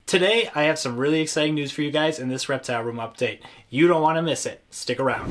Today, I have some really exciting news for you guys in this reptile room update. You don't want to miss it. Stick around.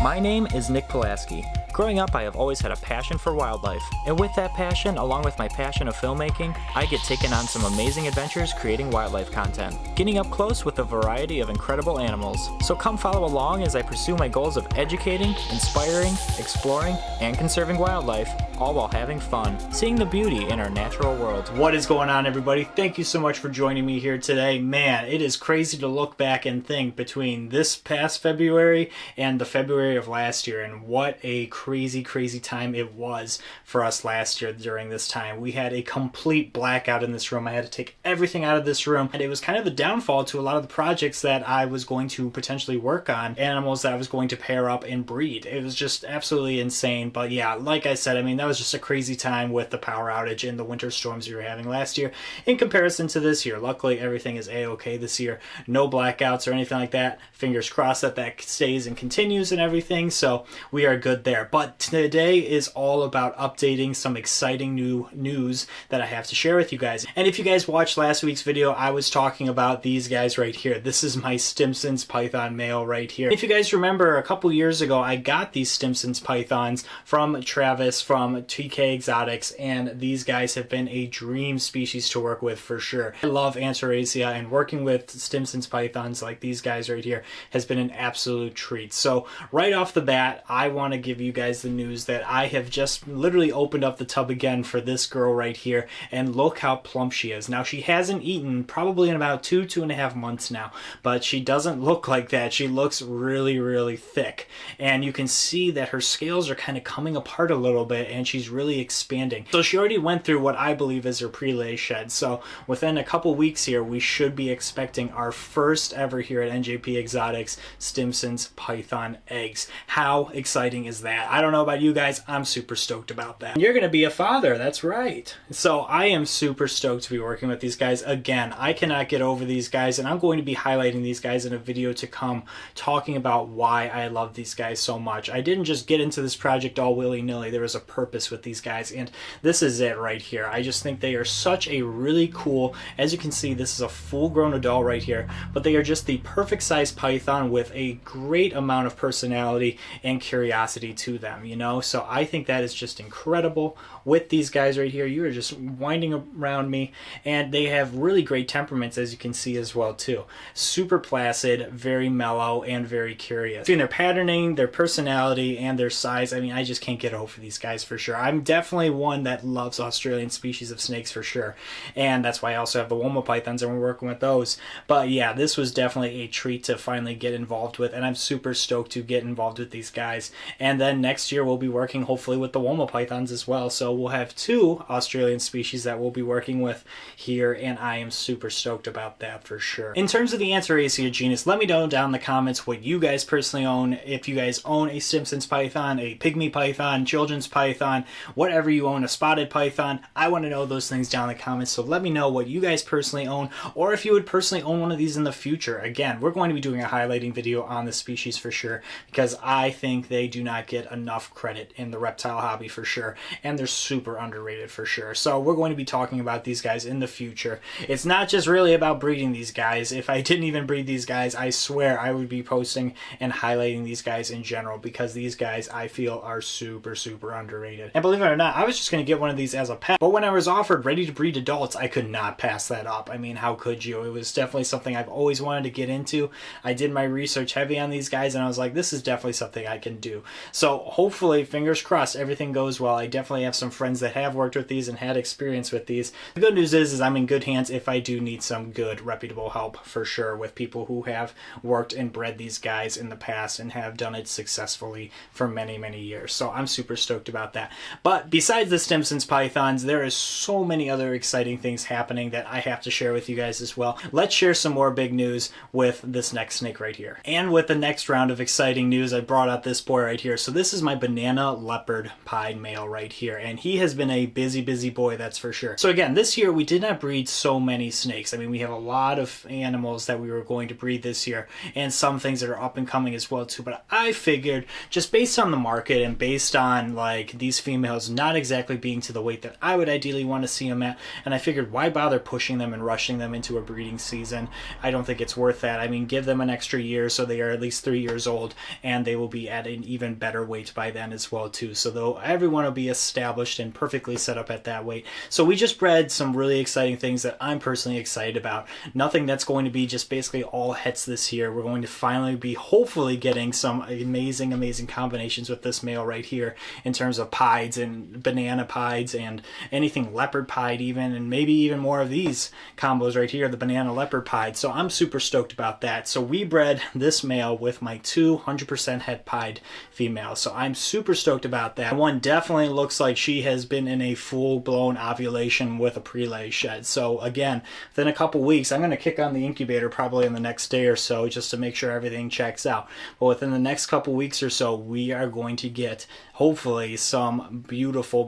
My name is Nick Pulaski. Growing up, I have always had a passion for wildlife, and with that passion, along with my passion of filmmaking, I get taken on some amazing adventures creating wildlife content, getting up close with a variety of incredible animals. So come follow along as I pursue my goals of educating, inspiring, exploring, and conserving wildlife, all while having fun, seeing the beauty in our natural world. What is going on, everybody? Thank you so much for joining me here today. Man, it is crazy to look back and think between this past February and the February of last year, and what a crazy time it was for us last year during this time. We had a complete blackout in this room. I had to take everything out of this room, and it was kind of a downfall to a lot of the projects that I was going to potentially work on, animals that I was going to pair up and breed. It was just absolutely insane. But yeah, like I said, I mean, that was just a crazy time with the power outage and the winter storms we were having last year in comparison to this year. Luckily, everything is a-okay this year. No blackouts or anything like that. Fingers crossed that that stays and continues and everything, so we are good there. But today is all about updating some exciting new news that I have to share with you guys. And if you guys watched last week's video, I was talking about these guys right here. This is my Stimson's python male right here. If you guys remember, a couple years ago, I got these Stimson's pythons from Travis from NJP EXOTICS, and these guys have been a dream species to work with for sure. I love Anthracia, and working with Stimson's pythons like these guys right here has been an absolute treat. So right off the bat, I want to give you guys the news that I have just literally opened up the tub again for this girl right here, and look how plump she is. Now, she hasn't eaten probably in about 2.5 months now, but she doesn't look like that. She looks really thick, and you can see that her scales are kind of coming apart a little bit, and she's really expanding. So she already went through what I believe is her pre-lay shed. So within a couple weeks here, we should be expecting our first ever here at NJP EXOTICS Stimson's python eggs. How exciting is that? I don't know about you guys, I'm super stoked about that. You're gonna be a father, that's right. So I am super stoked to be working with these guys. Again, I cannot get over these guys, and I'm going to be highlighting these guys in a video to come, talking about why I love these guys so much. I didn't just get into this project all willy-nilly. There was a purpose with these guys, and this is it right here. I just think they are such a really cool, as you can see, this is a full-grown adult right here, but they are just the perfect size python with a great amount of personality and curiosity to them, you know? So I think that is just incredible with these guys right here. You are just winding around me, and they have really great temperaments, as you can see as well too. Super placid, very mellow, and very curious. Between their patterning, their personality, and their size, I mean, I just can't get over these guys for sure. I'm definitely one that loves Australian species of snakes for sure, and that's why I also have the Woma pythons, and we're working with those. But yeah, this was definitely a treat to finally get involved with, and I'm super stoked to get involved with these guys. And then next year we'll be working hopefully with the Woma pythons as well, so we'll have 2 Australian species that we'll be working with here, and I am super stoked about that for sure. In terms of the Anthracia genus, let me know down in the comments what you guys personally own. If you guys own a Stimson's python, a pygmy python, children's python, whatever you own, a spotted python, I want to know those things down in the comments. So let me know what you guys personally own, or if you would personally own one of these in the future. Again, we're going to be doing a highlighting video on the species for sure, because I think they do not get enough credit in the reptile hobby for sure, and they're super underrated for sure. So we're going to be talking about these guys in the future. It's not just really about breeding these guys. If I didn't even breed these guys, I swear I would be posting and highlighting these guys in general, because these guys I feel are super underrated. And believe it or not, I was just going to get one of these as a pet, but when I was offered ready to breed adults, I could not pass that up. I mean, how could you? It was definitely something I've always wanted to get into. I did my research heavy on these guys, and I was like, this is definitely something I can do. So hopefully, fingers crossed, everything goes well. I definitely have some friends that have worked with these and had experience with these. The good news is I'm in good hands if I do need some good, reputable help for sure, with people who have worked and bred these guys in the past and have done it successfully for many years. So I'm super stoked about that. But besides the Stimson's pythons, there is so many other exciting things happening that I have to share with you guys as well. Let's share some more big news with this next snake right here. And with the next round of exciting news, news, I brought out this boy right here. So this is my banana leopard pied male right here, and he has been a busy boy, that's for sure. So again, this year we did not breed so many snakes. I mean, we have a lot of animals that we were going to breed this year, and some things that are up and coming as well too. But I figured, just based on the market and based on like these females not exactly being to the weight that I would ideally want to see them at, and I figured why bother pushing them and rushing them into a breeding season. I don't think it's worth that. I mean, give them an extra year so they are at least 3 years old, and they will be at an even better weight by then as well too. So though everyone will be established and perfectly set up at that weight. So we just bred some really exciting things that I'm personally excited about. Nothing that's going to be just basically all hits this year. We're going to finally be hopefully getting some amazing combinations with this male right here in terms of pieds and banana pieds and anything leopard pied even, and maybe even more of these combos right here, the banana leopard pied. So I'm super stoked about that. So we bred this male with my 200% het pied females. So I'm super stoked about that. One definitely looks like she has been in a full-blown ovulation with a prelay shed. So again, within a couple weeks, I'm going to kick on the incubator probably in the next day or so just to make sure everything checks out. But within the next couple weeks or so, we are going to get hopefully some beautiful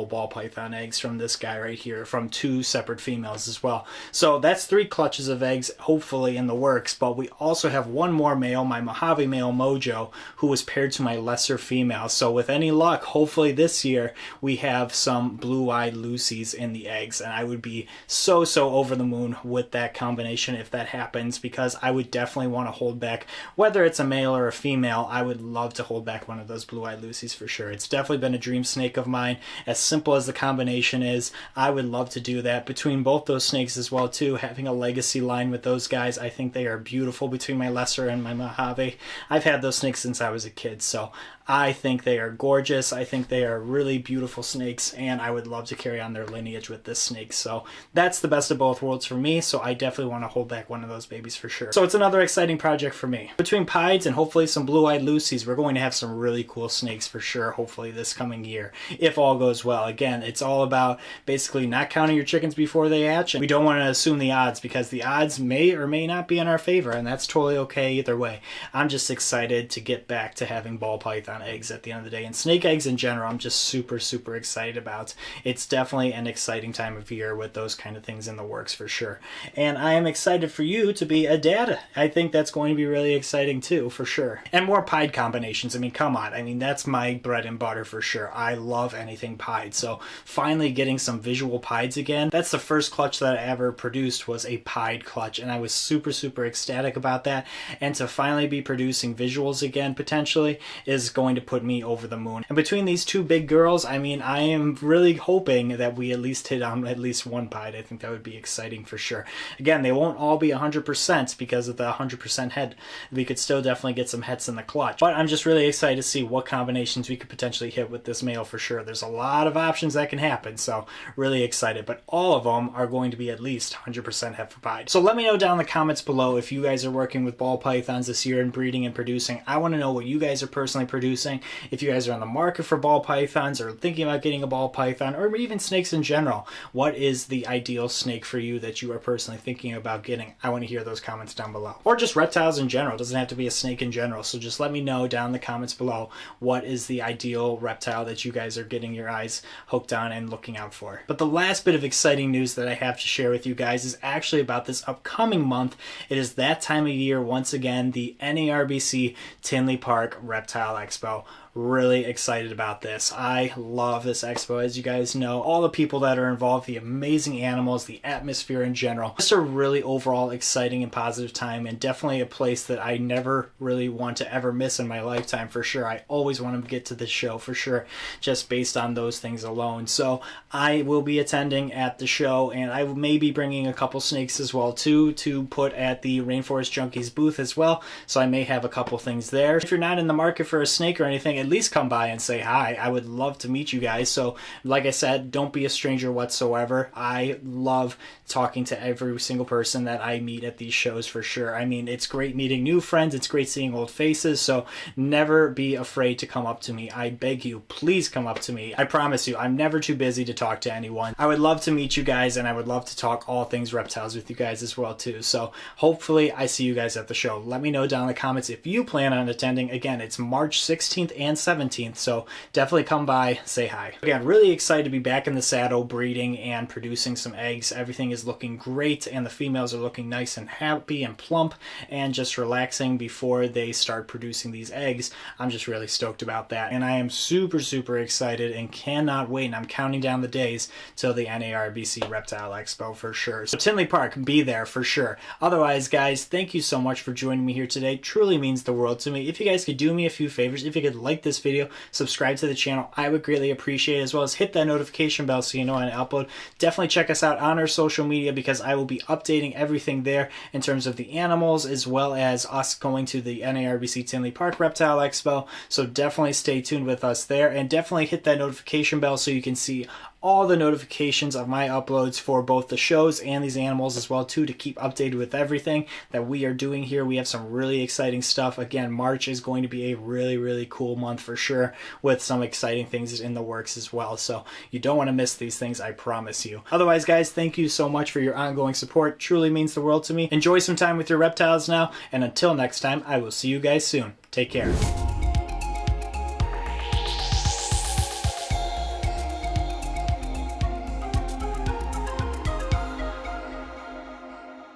ball python eggs from this guy right here, from 2 separate females as well. So that's 3 clutches of eggs hopefully in the works. But we also have one more male, my Mojave male Mojo, who was paired to my lesser female. So with any luck, hopefully this year we have some blue-eyed Lucy's in the eggs, and I would be so over the moon with that combination if that happens, because I would definitely want to hold back, whether it's a male or a female, I would love to hold back one of those blue-eyed Lucy's for sure. It's definitely been a dream snake of mine. As simple as the combination is, I would love to do that between both those snakes as well too. Having a legacy line with those guys, I think they are beautiful between my lesser and my Mojave. I've had those snakes since I was a kid, so I think they are gorgeous. I think they are really beautiful snakes, and I would love to carry on their lineage with this snake. So that's the best of both worlds for me, so I definitely want to hold back one of those babies for sure. So it's another exciting project for me. Between pieds and hopefully some blue-eyed Lucy's, we're going to have some really cool snakes for sure, hopefully this coming year, if all goes well. Again, it's all about basically not counting your chickens before they hatch, and we don't want to assume the odds, because the odds may or may not be in our favor, and that's totally okay either way. I'm just excited to get back to having ball python eggs at the end of the day, and snake eggs in general I'm just super excited about. It's definitely an exciting time of year with those kind of things in the works for sure, and I am excited for you to be a dad. I think that's going to be really exciting too for sure. And more pied combinations, I mean, come on, I mean, that's my bread and butter for sure. I love anything pied, so finally getting some visual pieds again. That's the first clutch that I ever produced, was a pied clutch, and I was super ecstatic about that. And to finally be producing visuals again potentially is going to put me over the moon. And between these 2 big girls, I mean, I am really hoping that we at least hit on at least one pied. I think that would be exciting for sure. Again, they won't all be 100% because of the 100% head. We could still definitely get some hets in the clutch, but I'm just really excited to see what combinations we could potentially hit with this male for sure. There's a lot of options that can happen, so really excited, but all of them are going to be at least 100% het for pied. So let me know down in the comments below if you guys are working with ball pythons this year and breeding and producing. I want to know what you guys are personally producing. If you guys are on the market for ball pythons or thinking about getting a ball python, or even snakes in general, what is the ideal snake for you that you are personally thinking about getting? I want to hear those comments down below. Or just reptiles in general. It doesn't have to be a snake in general. So just let me know down in the comments below what is the ideal reptile that you guys are getting your eyes hooked on and looking out for. But the last bit of exciting news that I have to share with you guys is actually about this upcoming month. It is that time of year once again, the NARBC Tinley Park Reptile Expo. Really excited about this. I love this expo, as you guys know. All the people that are involved, the amazing animals, the atmosphere in general. Just a really overall exciting and positive time, and definitely a place that I never really want to ever miss in my lifetime for sure. I always want to get to this show for sure, just based on those things alone. So I will be attending at the show, and I may be bringing a couple snakes as well too to put at the Rainforest Junkies booth as well. So I may have a couple things there. If you're not in the market for a snake or anything, at at least come by and say hi. I would love to meet you guys. So like I said, don't be a stranger whatsoever. I love talking to every single person that I meet at these shows for sure. I mean, it's great meeting new friends. It's great seeing old faces. So never be afraid to come up to me. I beg you, please come up to me. I promise you, I'm never too busy to talk to anyone. I would love to meet you guys, and I would love to talk all things reptiles with you guys as well too. So hopefully I see you guys at the show. Let me know down in the comments if you plan on attending. Again, it's March 16th and 17th. So definitely come by, say hi. Again, really excited to be back in the saddle breeding and producing some eggs. Everything is looking great, and the females are looking nice and happy and plump and just relaxing before they start producing these eggs. I'm just really stoked about that, and I am super excited and cannot wait, and I'm counting down the days till the NARBC Reptile Expo for sure. So Tinley Park, be there for sure. Otherwise, guys, thank you so much for joining me here today. Truly means the world to me. If you guys could do me a few favors, if you could like this video, subscribe to the channel, I would greatly appreciate it, as well as hit that notification bell so you know when I upload. Definitely check us out on our social media, because I will be updating everything there in terms of the animals, as well as us going to the NARBC Tinley Park Reptile Expo. So definitely stay tuned with us there, and definitely hit that notification bell so you can see all the notifications of my uploads for both the shows and these animals as well too, to keep updated with everything that we are doing here. We have some really exciting stuff. Again, March is going to be a really cool month for sure, with some exciting things in the works as well. So you don't want to miss these things, I promise you. Otherwise, guys, thank you so much for your ongoing support. Truly means the world to me. Enjoy some time with your reptiles now, and until next time, I will see you guys soon. Take care.